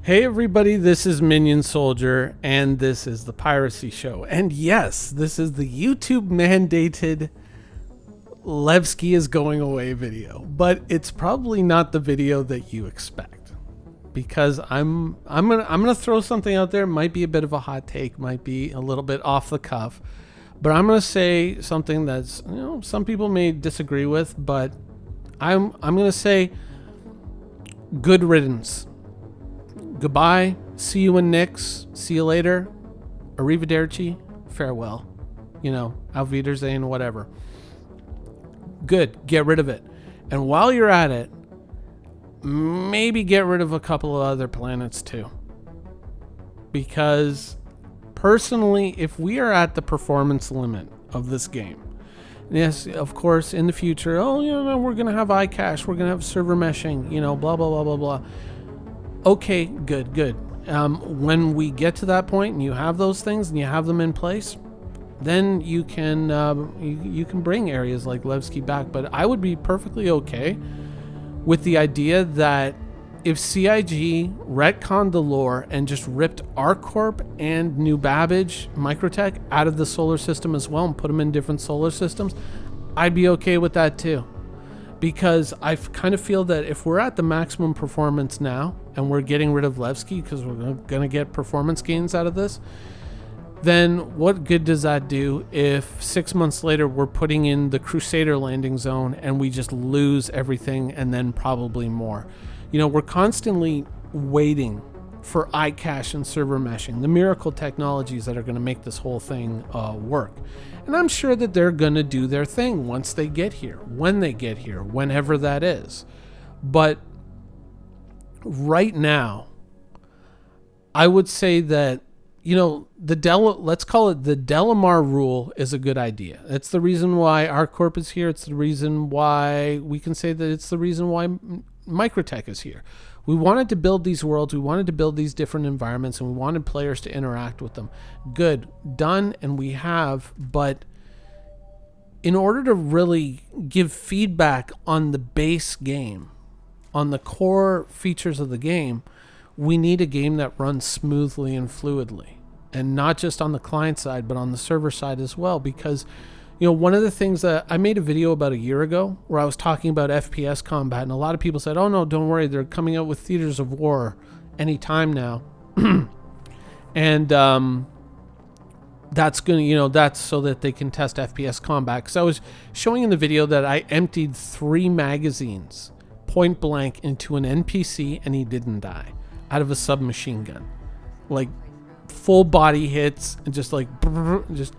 Hey everybody, this is Minion Soldier, and this is the Piracy Show. And yes, this is the YouTube mandated Levski is going away video, but it's probably not the video that you expect, because I'm gonna throw something out there. It might be a bit of a hot take, might be a little bit off the cuff, but I'm gonna say something that's, some people may disagree with, but I'm gonna say good riddance. Goodbye. See you in Nix. See you later. Arrivederci. Farewell. Auf Wiedersehen, whatever. Good. Get rid of it. And while you're at it, maybe get rid of a couple of other planets too. Because personally, if we are at the performance limit of this game, yes, of course, in the future, we're going to have iCache, we're going to have server meshing, blah, blah, blah, blah, blah. Okay, good. When we get to that point and you have those things and you have them in place, then you can you can bring areas like Levski back. But I would be perfectly okay with the idea that if CIG retconned the lore and just ripped ArcCorp and New Babbage Microtech out of the solar system as well and put them in different solar systems, I'd be okay with that too. Because I kind of feel that if we're at the maximum performance now and we're getting rid of Levski because we're going to get performance gains out of this, then what good does that do if 6 months later we're putting in the Crusader landing zone and we just lose everything and then probably more? We're constantly waiting for iCache and server meshing, the miracle technologies that are going to make this whole thing work. And I'm sure that they're going to do their thing once they get here, when they get here, whenever that is. But right now, I would say that, let's call it the Delamar rule is a good idea. It's the reason why ArcCorp is here. It's the reason why we can say that it's the reason why Microtech is here. We wanted to build these worlds, we wanted to build these different environments, and we wanted players to interact with them. Good, done, and we have, but in order to really give feedback on the base game, on the core features of the game, we need a game that runs smoothly and fluidly, and not just on the client side, but on the server side as well, because one of the things that I made a video about a year ago where I was talking about FPS combat, and a lot of people said, oh no, don't worry, they're coming out with Theaters of War anytime now. And that's going to, that's so that they can test FPS combat. Because I was showing in the video that I emptied 3 magazines point blank into an NPC and he didn't die out of a submachine gun. Like, full body hits and just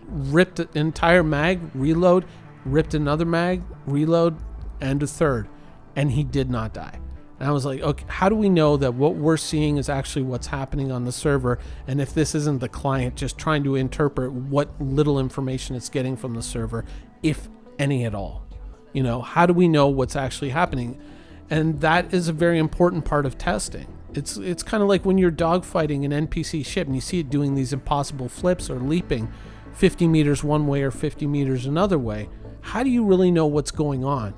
ripped an entire mag, reload, ripped another mag, reload, and a third, and he did not die. And I was like, okay, how do we know that what we're seeing is actually what's happening on the server, and if this isn't the client just trying to interpret what little information it's getting from the server, if any at all? How do we know what's actually happening? And that is a very important part of testing. It's kind of like when you're dogfighting an NPC ship and you see it doing these impossible flips or leaping 50 meters one way or 50 meters another way. How do you really know what's going on?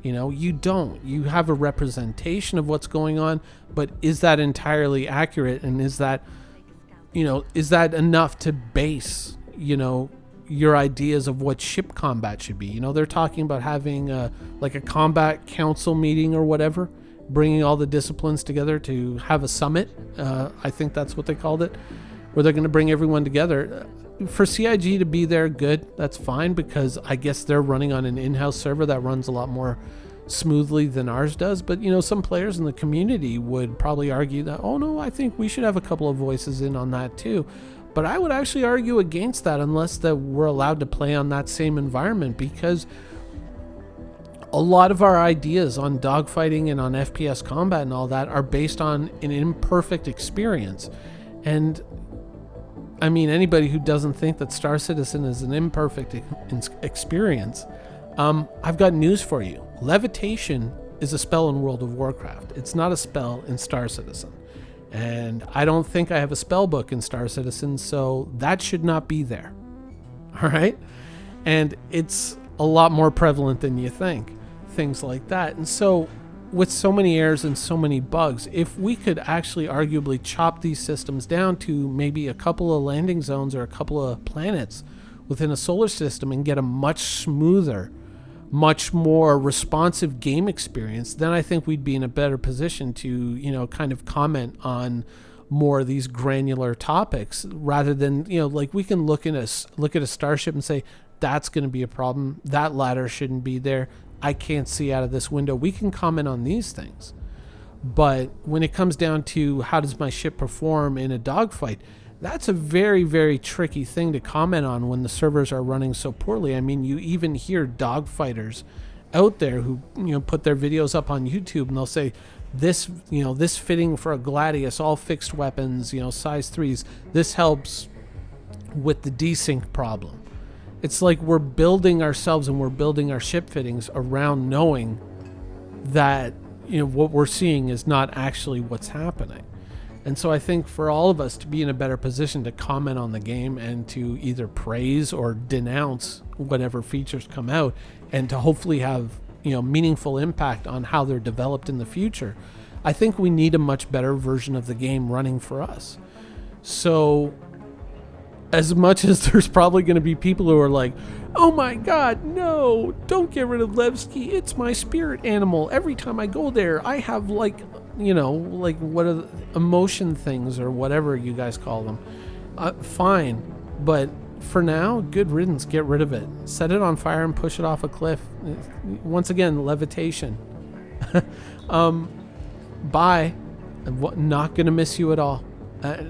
You don't. You have a representation of what's going on, but is that entirely accurate? And is that enough to base, your ideas of what ship combat should be? They're talking about having a combat council meeting or whatever, bringing all the disciplines together to have a summit. I think that's what they called it, where they're going to bring everyone together. For CIG to be there, good, that's fine, because I guess they're running on an in-house server that runs a lot more smoothly than ours does. But, some players in the community would probably argue that, oh no, I think we should have a couple of voices in on that too. But I would actually argue against that unless that we're allowed to play on that same environment, because a lot of our ideas on dogfighting and on FPS combat and all that are based on an imperfect experience. And I mean, anybody who doesn't think that Star Citizen is an imperfect experience, I've got news for you. Levitation is a spell in World of Warcraft. It's not a spell in Star Citizen. And I don't think I have a spell book in Star Citizen, so that should not be there. All right? And it's a lot more prevalent than you think. Things like that. And so with so many errors and so many bugs, if we could actually arguably chop these systems down to maybe a couple of landing zones or a couple of planets within a solar system and get a much smoother, much more responsive game experience, then I think we'd be in a better position to, kind of comment on more of these granular topics, rather than, like, we can look at a starship and say, that's going to be a problem. That ladder shouldn't be there. I can't see out of this window. We can comment on these things. But when it comes down to how does my ship perform in a dogfight, that's a very, very tricky thing to comment on when the servers are running so poorly. I mean, you even hear dogfighters out there who, put their videos up on YouTube and they'll say, this fitting for a Gladius, all fixed weapons, size 3s, this helps with the desync problem. It's like we're building ourselves and we're building our ship fittings around knowing that, what we're seeing is not actually what's happening. And so I think for all of us to be in a better position to comment on the game and to either praise or denounce whatever features come out, and to hopefully have, meaningful impact on how they're developed in the future, I think we need a much better version of the game running for us. So as much as there's probably going to be people who are like, oh my God, no, don't get rid of Levski. It's my spirit animal. Every time I go there, I have what are the emotion things or whatever you guys call them. Fine. But for now, good riddance. Get rid of it. Set it on fire and push it off a cliff. Once again, levitation. Bye. I'm not going to miss you at all.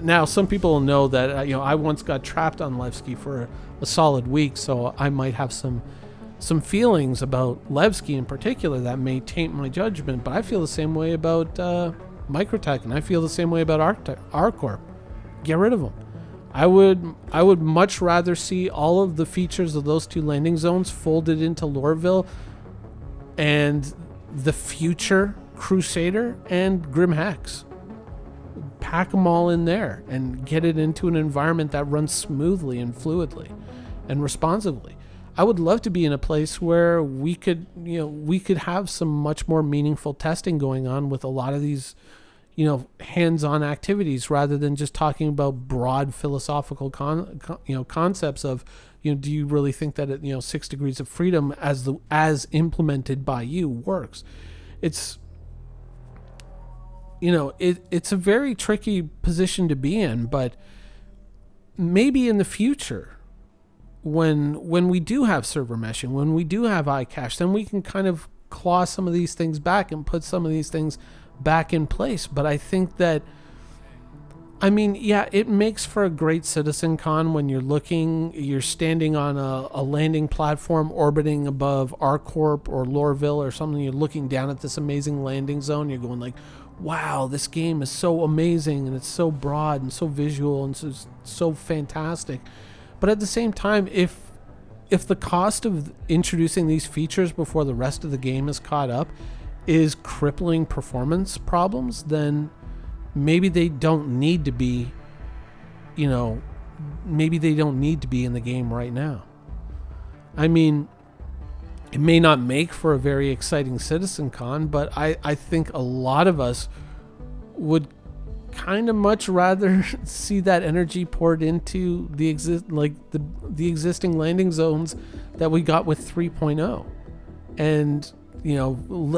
Now, some people know that I once got trapped on Levski for a solid week, so I might have some feelings about Levski in particular that may taint my judgment. But I feel the same way about Microtech, and I feel the same way about ArcCorp. Get rid of them. I would much rather see all of the features of those two landing zones folded into Lorville, and the future Crusader and Grim Hex. Pack them all in there and get it into an environment that runs smoothly and fluidly and responsively. I would love to be in a place where we could have some much more meaningful testing going on with a lot of these, hands-on activities, rather than just talking about broad philosophical concepts of, do you really think that 6 degrees of freedom as implemented by you works? It's it's a very tricky position to be in, but maybe in the future, when we do have server meshing, when we do have iCache, then we can kind of claw some of these things back and put some of these things back in place. But I think that, it makes for a great citizen con when you're standing on a landing platform orbiting above ArcCorp or Lorville or something. You're looking down at this amazing landing zone. You're going like, wow, this game is so amazing, and it's so broad and so visual and so fantastic. But at the same time, if the cost of introducing these features before the rest of the game is caught up is crippling performance problems, then maybe they don't need to be, maybe they don't need to be in the game right now. It may not make for a very exciting citizen con, but I think a lot of us would kind of much rather see that energy poured into the existing landing zones that we got with 3.0. And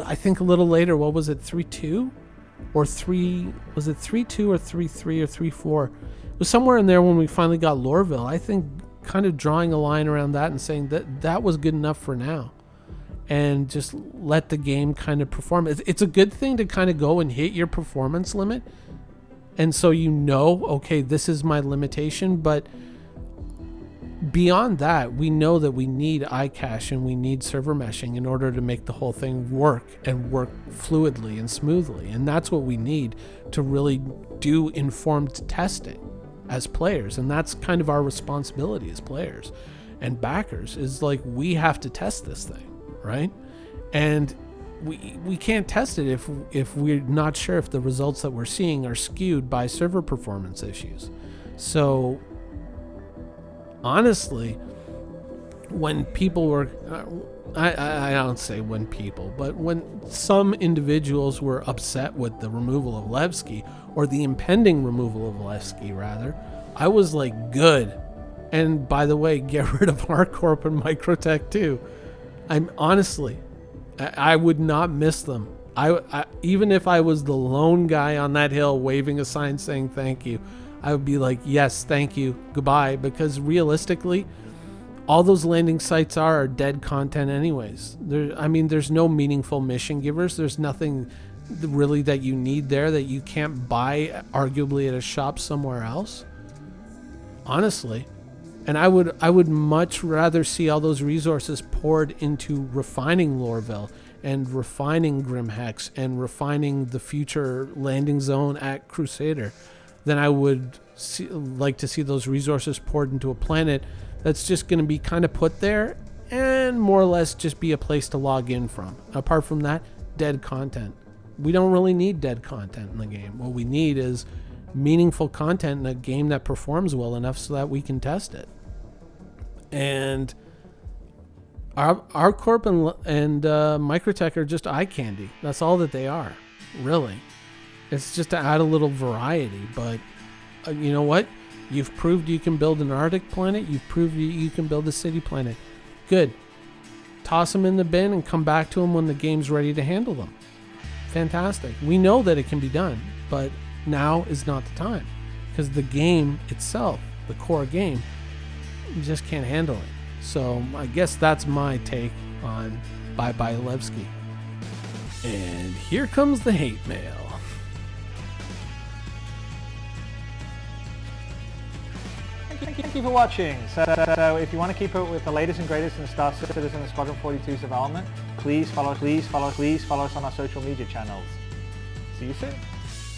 I think a little later, what was it, 3.2 or 3? Was it 3.2 or 3.3 or 3.4? It was somewhere in there when we finally got Lorville. I think kind of drawing a line around that and saying that was good enough for now, and just let the game kind of perform. It's a good thing to kind of go and hit your performance limit, and so okay, this is my limitation. But beyond that, we know that we need iCache and we need server meshing in order to make the whole thing work and work fluidly and smoothly. And that's what we need to really do informed testing as players. And that's kind of our responsibility as players and backers, is like, we have to test this thing. Right? And we can't test it if we're not sure if the results that we're seeing are skewed by server performance issues. So honestly, when people were I don't say when people, but when some individuals were upset with the removal of Levski, or the impending removal of Levski, rather, I was like, good. And by the way, get rid of Hardcorp and Microtech too. I'm honestly, I would not miss them. I even if I was the lone guy on that hill waving a sign saying thank you, I would be like, yes, thank you, goodbye, because realistically, all those landing sites are dead content anyways. There's no meaningful mission givers. There's nothing really that you need there that you can't buy arguably at a shop somewhere else. Honestly. And I would much rather see all those resources poured into refining Lorville and refining Grimhex and refining the future landing zone at Crusader than I would like to see those resources poured into a planet that's just going to be kind of put there and more or less just be a place to log in from. Apart from that, dead content. We don't really need dead content in the game. What we need is meaningful content in a game that performs well enough so that we can test it. And our Corp and Microtech are just eye candy. That's all that they are, really. It's just to add a little variety. But you know what? You've proved you can build an Arctic planet. You've proved you can build a city planet. Good. Toss them in the bin and come back to them when the game's ready to handle them. Fantastic. We know that it can be done, but now is not the time, because the game itself, the core game, you just can't handle it. So I guess that's my take on Bye Bye Levski. And here comes the hate mail. Thank you for watching. So if you want to keep up with the latest and greatest in Star Citizen and Squadron 42's development, please follow us on our social media channels. See you soon.